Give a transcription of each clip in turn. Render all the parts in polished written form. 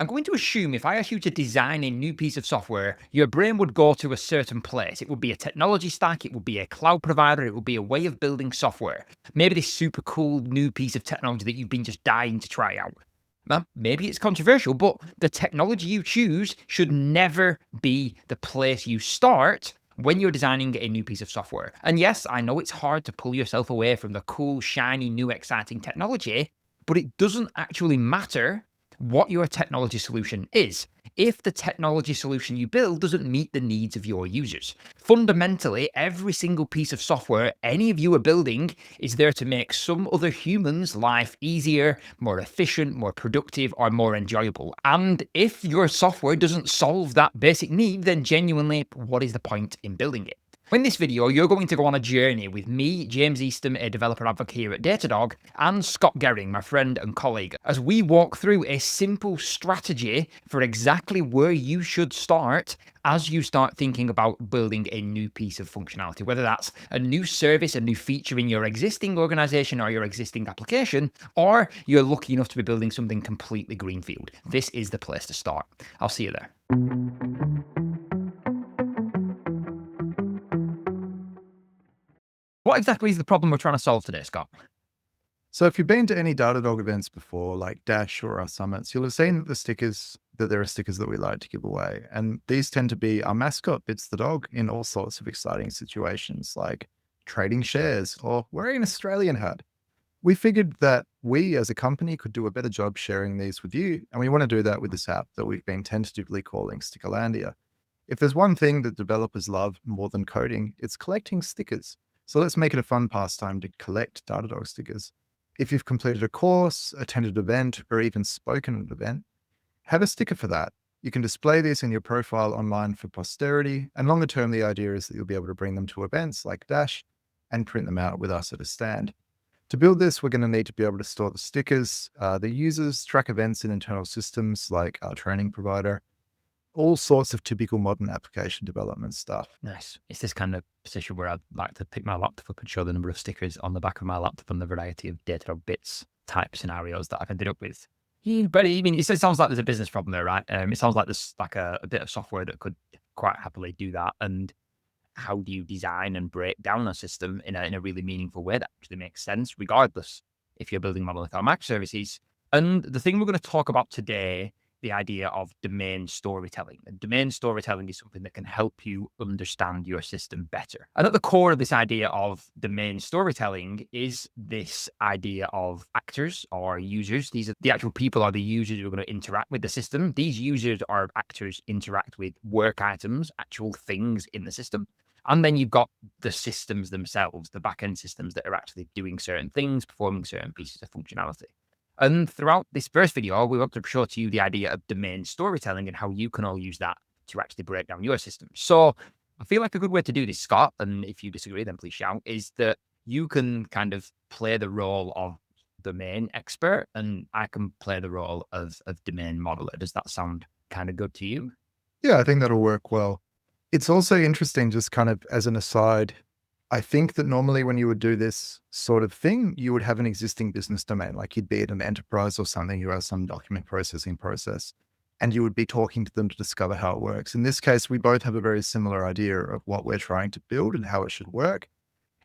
I'm going to assume if I asked you to design a new piece of software, your brain would go to a certain place. It would be a technology stack, it would be a cloud provider, it would be a way of building software. Maybe this super cool new piece of technology that you've been just dying to try out. Maybe it's controversial, but the technology you choose should never be the place you start when you're designing a new piece of software. And yes, I know it's hard to pull yourself away from the cool, shiny, new, exciting technology, but it doesn't actually matter what your technology solution is if the technology solution you build doesn't meet the needs of your users. Fundamentally, every single piece of software any of you are building is there to make some other human's life easier, more efficient, more productive, or more enjoyable. And if your software doesn't solve that basic need, then genuinely, what is the point in building it? In this video, you're going to go on a journey with me, James Eastham, a developer advocate here at Datadog, and Scott Gerring, my friend and colleague, as we walk through a simple strategy for exactly where you should start as you start thinking about building a new piece of functionality, whether that's a new service, a new feature in your existing organization or your existing application, or you're lucky enough to be building something completely greenfield. This is the place to start. I'll see you there. What exactly is the problem we're trying to solve today, Scott? So if you've been to any Datadog events before, like Dash or our summits, you'll have seen that there are stickers that we like to give away. And these tend to be our mascot, Bits the dog, in all sorts of exciting situations like trading shares or wearing an Australian hat. We figured that we as a company could do a better job sharing these with you. And we want to do that with this app that we've been tentatively calling Stickerlandia. If there's one thing that developers love more than coding, it's collecting stickers. So let's make it a fun pastime to collect Datadog stickers. If you've completed a course, attended an event, or even spoken at an event, have a sticker for that. You can display these in your profile online for posterity, and longer term, the idea is that you'll be able to bring them to events like Dash and print them out with us at a stand. To build this, we're going to need to be able to store the stickers, the users, track events in internal systems like our training provider, all sorts of typical modern application development stuff. Nice. It's this kind of position where I'd like to pick my laptop up and show the number of stickers on the back of my laptop and the variety of Datadog bits type scenarios that I've ended up with. Yeah, but I mean, it sounds like there's a business problem there, right? It sounds like there's like a bit of software that could quite happily do that. And how do you design and break down a system in a really meaningful way that actually makes sense, regardless if you're building monolithic or microservices? And the thing we're going to talk about today, the idea of domain storytelling. And domain storytelling is something that can help you understand your system better. And at the core of this idea of domain storytelling is this idea of actors or users. These are the actual people or the users who are going to interact with the system. These users or actors interact with work items, actual things in the system. And then you've got the systems themselves, the back-end systems that are actually doing certain things, performing certain pieces of functionality. And throughout this first video, we want to show to you the idea of domain storytelling and how you can all use that to actually break down your system. So I feel like a good way to do this, Scott, and if you disagree, then please shout, is that you can kind of play the role of domain expert and I can play the role of domain modeler. Does that sound kind of good to you? Yeah, I think that'll work well. It's also interesting, just kind of as an aside, I think that normally when you would do this sort of thing, you would have an existing business domain, like you'd be at an enterprise or something, you have some document processing process, and you would be talking to them to discover how it works. In this case, we both have a very similar idea of what we're trying to build and how it should work.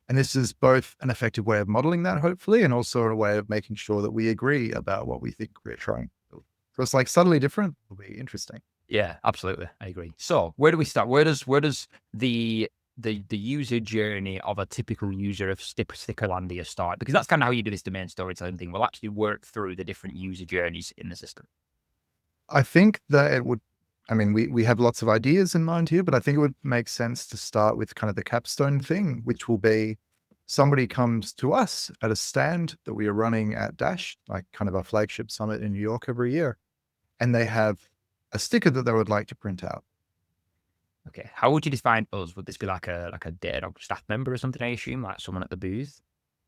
And this is both an effective way of modeling that, hopefully, and also a way of making sure that we agree about what we think we're trying to build. So it's like subtly different. It'll be interesting. Yeah, absolutely. I agree. So where do we start? Where does the user journey of a typical user of Stickerlandia start? Because that's kind of how you do this domain storytelling thing. We'll actually work through the different user journeys in the system. I think that it would, I mean, we have lots of ideas in mind here, but I think it would make sense to start with kind of the capstone thing, which will be somebody comes to us at a stand that we are running at Dash, like kind of our flagship summit in New York every year, and they have a sticker that they would like to print out. Okay. How would you define us? Would this be like a Datadog staff member or something, I assume, like someone at the booth?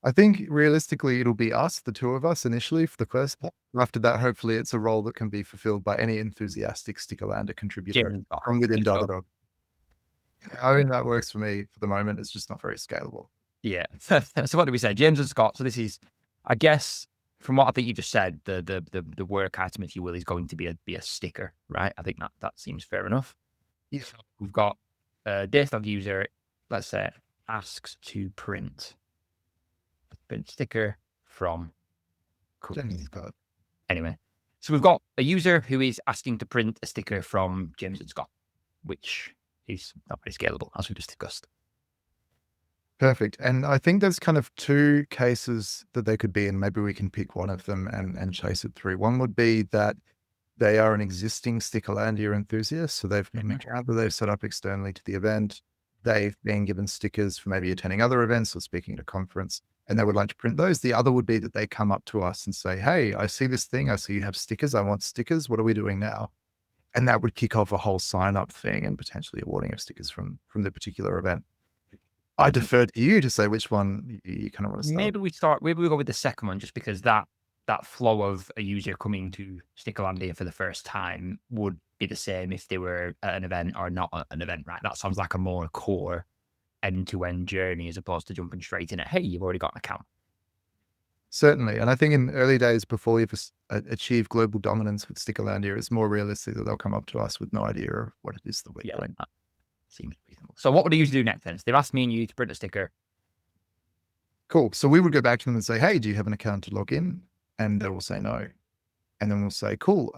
I think realistically, it'll be us, the two of us initially for the first part. After that, hopefully it's a role that can be fulfilled by any enthusiastic Stickerlander contributor Jim. from within So, Datadog. I mean, that works for me for the moment. It's just not very scalable. yeah. So what do we say? James and Scott. So this is, I guess, from what I think you just said, the work item, if you will, is going to be a sticker, right? I think that seems fair enough. Yeah. We've got a Datadog user, let's say, asks to print sticker from cool. Anyway, so we've got a user who is asking to print a sticker from James and Scott, which is not very scalable, as we just discussed. Perfect. And I think there's kind of two cases that they could be in. Maybe we can pick one of them and chase it through. One would be that they are an existing Stickerlandia enthusiast. So they've got an account that they've set up externally to the event. They've been given stickers for maybe attending other events or speaking at a conference, and they would like to print those. The other would be that they come up to us and say, hey, I see this thing. I see you have stickers. I want stickers. What are we doing now? And that would kick off a whole sign up thing and potentially awarding of stickers from the particular event. I defer to you to say which one you kind of want to start. Maybe we go with the second one, just because that flow of a user coming to Stickerlandia for the first time would be the same if they were at an event or not at an event, right? That sounds like a more core end-to-end journey as opposed to jumping straight in at, hey, you've already got an account. Certainly. And I think in early days, before you've achieved global dominance with Stickerlandia, it's more realistic that they'll come up to us with no idea of what it is that we're doing. That seems reasonable. So what would they usually do next then? So they've asked me and you to print a sticker. Cool. So we would go back to them and say, hey, do you have an account to log in? And they will say no. And then we'll say, cool,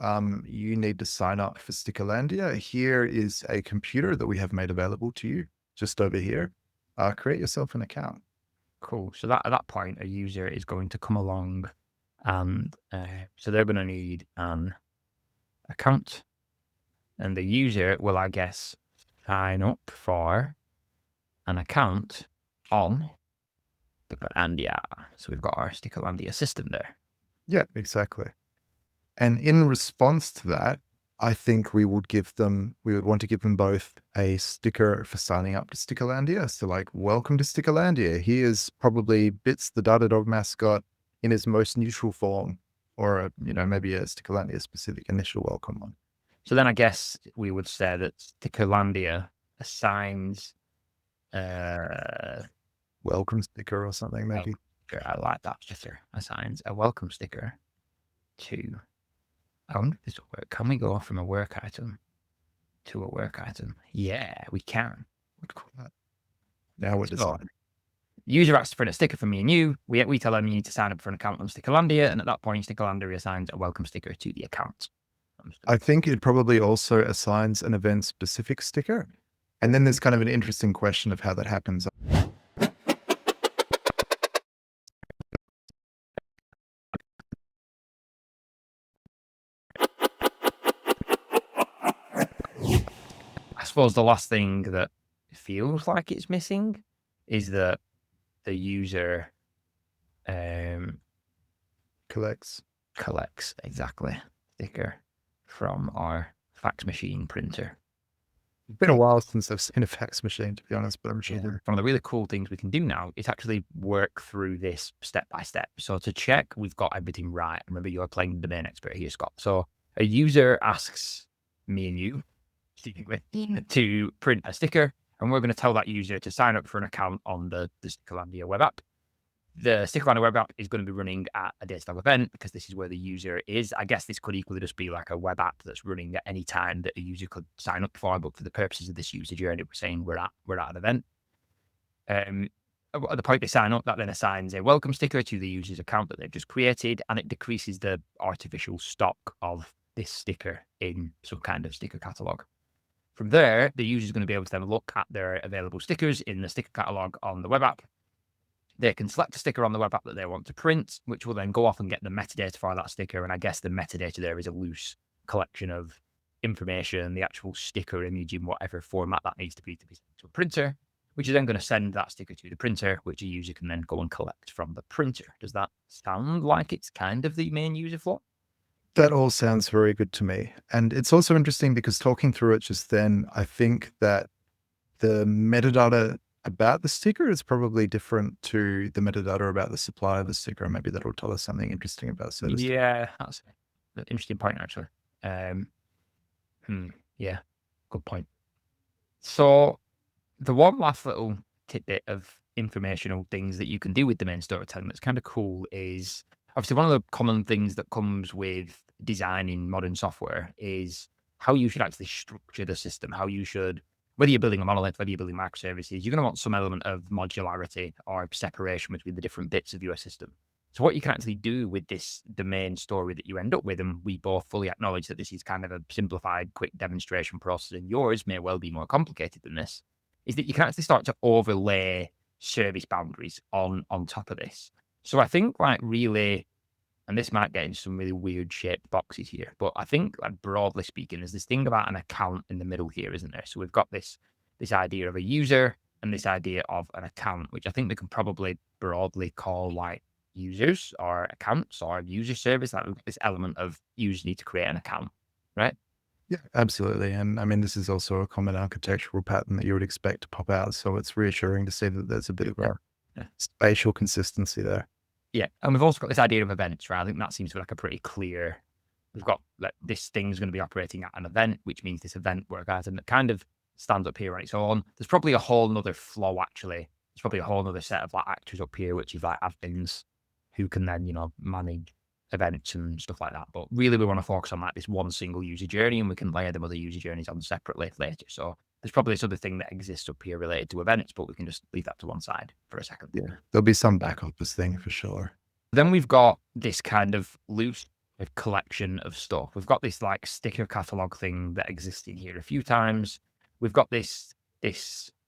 you need to sign up for Stickerlandia. Here is a computer that we have made available to you just over here. Create yourself an account. Cool. So at that point, a user is going to come along and so they're going to need an account. And the user will, I guess, sign up for an account on Stickerlandia. So we've got our Stickerlandia system there. Yeah, exactly. And in response to that, I think we would want to give them both a sticker for signing up to Stickerlandia. So like, welcome to Stickerlandia. Here's probably Bits, the Datadog mascot, in his most neutral form, or maybe a Stickerlandia specific initial welcome one. So then I guess we would say that Stickerlandia assigns welcome sticker or something, maybe. I like that sticker. Assigns a welcome sticker to. I wonder if this will work. Can we go from a work item to a work item? Yeah, we can. What'd call that? Now we're designing. User asks to print a sticker from me and you. We tell them you need to sign up for an account on Stickerlandia, and at that point, Stickerlandia assigns a welcome sticker to the account. I think it probably also assigns an event-specific sticker. And then there's kind of an interesting question of how that happens. I suppose the last thing that feels like it's missing is that the user collects exactly sticker from our fax machine printer. It's been a while since I've seen a fax machine, to be honest, but I'm sure. One of the really cool things we can do now is actually work through this step by step. So to check we've got everything right, remember you're playing the domain expert here, Scott. So a user asks me and you to print a sticker, and we're going to tell that user to sign up for an account on the Stickerlandia web app. The Stickerlandia web app is going to be running at a Datadog event because this is where the user is. I guess this could equally just be like a web app that's running at any time that a user could sign up for, but for the purposes of this user journey, we're saying we're at an event. At the point they sign up, that then assigns a welcome sticker to the user's account that they've just created, and it decreases the artificial stock of this sticker in some kind of sticker catalog. From there, the user is going to be able to then look at their available stickers in the sticker catalog on the web app. They can select a sticker on the web app that they want to print, which will then go off and get the metadata for that sticker. And I guess the metadata there is a loose collection of information, the actual sticker image in whatever format that needs to be sent to a printer, which is then going to send that sticker to the printer, which a user can then go and collect from the printer. Does that sound like it's kind of the main user flow? That all sounds very good to me. And it's also interesting because talking through it just then, I think that the metadata about the sticker is probably different to the metadata about the supply of the sticker. Maybe that'll tell us something interesting about service. Yeah, that's an interesting point, actually. Yeah, good point. So the one last little tidbit of informational things that you can do with domain storytelling that's kind of cool is obviously one of the common things that comes with designing modern software is how you should actually structure the system, how you should, whether you're building a monolith, whether you're building microservices, you're going to want some element of modularity or separation between the different bits of your system. So what you can actually do with this domain story that you end up with, and we both fully acknowledge that this is kind of a simplified, quick demonstration process, and yours may well be more complicated than this, is that you can actually start to overlay service boundaries on top of this. So I think like really, and this might get into some really weird shaped boxes here, but I think like broadly speaking, there's this thing about an account in the middle here, isn't there? So we've got this idea of a user and this idea of an account, which I think we can probably broadly call like users or accounts or user service. Like we've got this element of users need to create an account, right? Yeah, absolutely. And I mean, this is also a common architectural pattern that you would expect to pop out. So it's reassuring to see that there's a bit of Yeah. a Yeah. spatial consistency there. Yeah. And we've also got this idea of events, right? I think that seems to be like a pretty clear. We've got like this thing's going to be operating at an event, which means this event work item that kind of stands up here on its own. There's probably a whole nother flow actually. There's probably a whole nother set of like actors up here, which is like admins who can then, manage events and stuff like that. But really we want to focus on like this one single user journey, and we can layer them other user journeys on separately later. So there's probably this other thing that exists up here related to events, but we can just leave that to one side for a second. Yeah. There'll be some back office thing for sure. Then we've got this kind of loose collection of stuff. We've got this like sticker catalog thing that existed here a few times. We've got this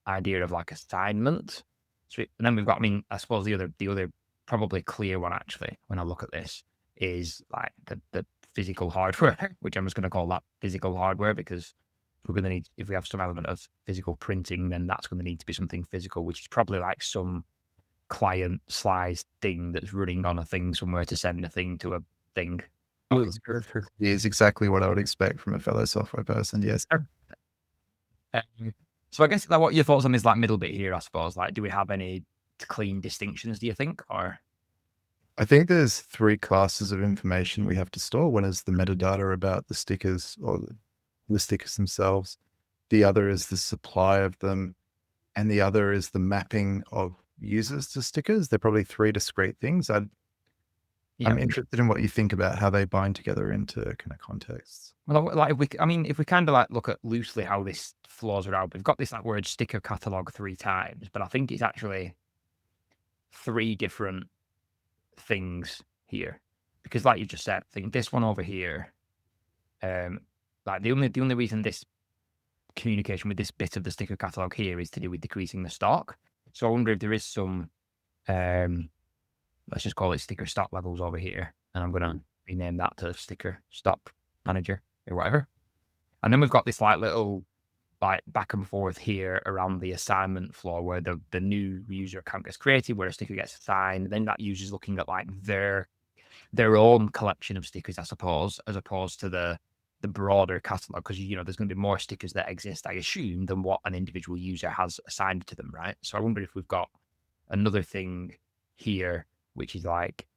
idea of like assignment. So, and then we've got, I mean, I suppose the other probably clear one actually, when I look at this, is like the physical hardware, which I'm just going to call that physical hardware because we're going to need, if we have some element of physical printing, then that's going to need to be something physical, which is probably like some client sliced thing that's running on a thing somewhere to send a thing to a thing. Is exactly what I would expect from a fellow software person. Yes. So I guess like what your thoughts on this like middle bit here, I suppose. Like, do we have any clean distinctions, do you think? Or I think there's three classes of information we have to store. One is the metadata about the stickers or the stickers themselves. The other is the supply of them. And the other is the mapping of users to stickers. They're probably three discrete things. I'm interested in what you think about how they bind together into kind of contexts. well, like if we kind of like look at loosely how this flows around, we've got this like word sticker catalog three times, but I think it's actually three different things here. Because like you just said, I think this one over here, like the only reason this communication with this bit of the sticker catalog here is to do with decreasing the stock. So I wonder if there is some, let's just call it sticker stock levels over here. And I'm going to rename that to sticker stock manager or whatever. And then we've got this like little like back and forth here around the assignment flow where the new user account gets created, where a sticker gets assigned. Then that user's looking at like their own collection of stickers, I suppose, as opposed to the broader catalog, because there's going to be more stickers that exist, I assume, than what an individual user has assigned to them, right? So I wonder if we've got another thing here, which is like,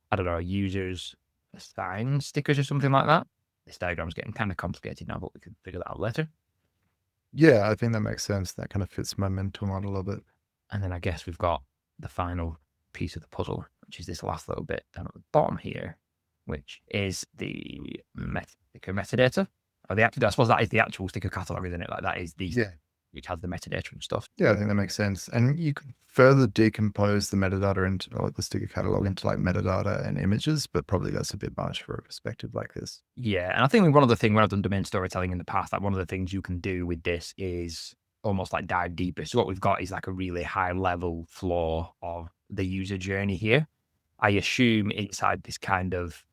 I don't know, users assigned stickers or something like that. This diagram's getting kind of complicated now, but we can figure that out later. Yeah, I think that makes sense. That kind of fits my mental model of it. And then I guess we've got the final piece of the puzzle, which is this last little bit down at the bottom here, which is the sticker metadata. Or I suppose that is the actual sticker catalog, isn't it? Like that is which has the metadata and stuff. Yeah, I think that makes sense. And you could further decompose the metadata into like the sticker catalog into like metadata and images, but probably that's a bit much for a perspective like this. Yeah. And I think one of the things when I've done domain storytelling in the past, like one of the things you can do with this is almost like dive deeper. So what we've got is like a really high level flow of the user journey here. I assume inside this kind of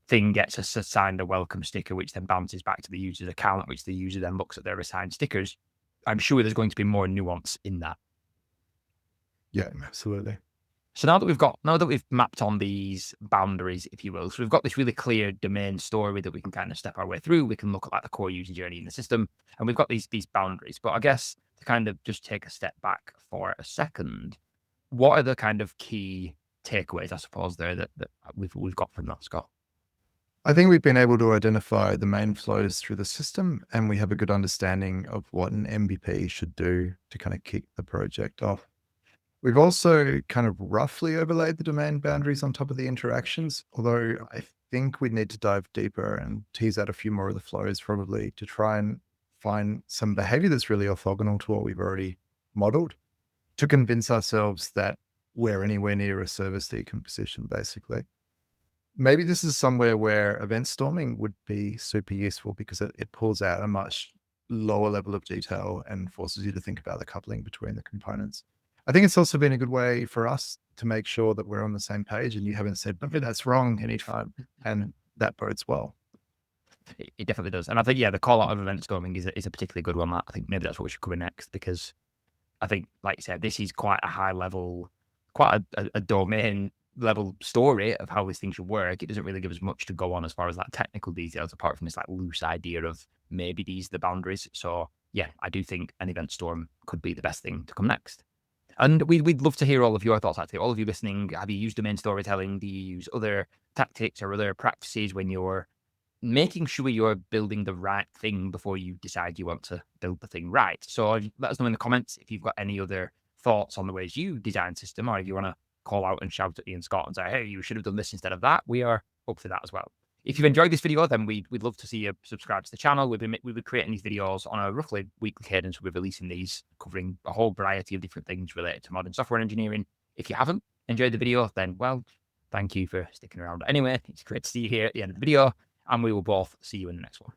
thing gets assigned a welcome sticker, which then bounces back to the user's account, which the user then looks at their assigned stickers. I'm sure there's going to be more nuance in that. Yeah, absolutely. So now that we've mapped on these boundaries, if you will, so we've got this really clear domain story that we can kind of step our way through. We can look at like the core user journey in the system, and we've got these boundaries. But I guess to kind of just take a step back for a second, what are the kind of key takeaways, I suppose, there that we've got from that, Scott? I think we've been able to identify the main flows through the system, and we have a good understanding of what an MVP should do to kind of kick the project off. We've also kind of roughly overlaid the domain boundaries on top of the interactions, although I think we need to dive deeper and tease out a few more of the flows probably to try and find some behavior that's really orthogonal to what we've already modeled to convince ourselves that we're anywhere near a service decomposition, basically. Maybe this is somewhere where event storming would be super useful because it pulls out a much lower level of detail and forces you to think about the coupling between the components. I think it's also been a good way for us to make sure that we're on the same page and you haven't said, but that's wrong anytime. And that bodes well. It definitely does. And I think, yeah, the call out of event storming is a particularly good one, Matt. I think maybe that's what we should cover next, because I think, like you said, this is quite a high level, quite a domain level story of how this thing should work. It doesn't really give us much to go on as far as like technical details, apart from this like loose idea of maybe these are the boundaries. So yeah, I do think an event storm could be the best thing to come next. And we'd love to hear all of your thoughts, actually. All of you listening, have you used domain storytelling? Do you use other tactics or other practices when you're making sure you're building the right thing before you decide you want to build the thing right? So let us know in the comments if you've got any other thoughts on the ways you design system, or if you want to call out and shout at Ian Scott and say, hey, you should have done this instead of that. We are up for that as well. If you've enjoyed this video, then we'd love to see you subscribe to the channel. We've been creating these videos on a roughly weekly cadence. We're releasing these, covering a whole variety of different things related to modern software engineering. If you haven't enjoyed the video, then, well, thank you for sticking around. Anyway, it's great to see you here at the end of the video, and we will both see you in the next one.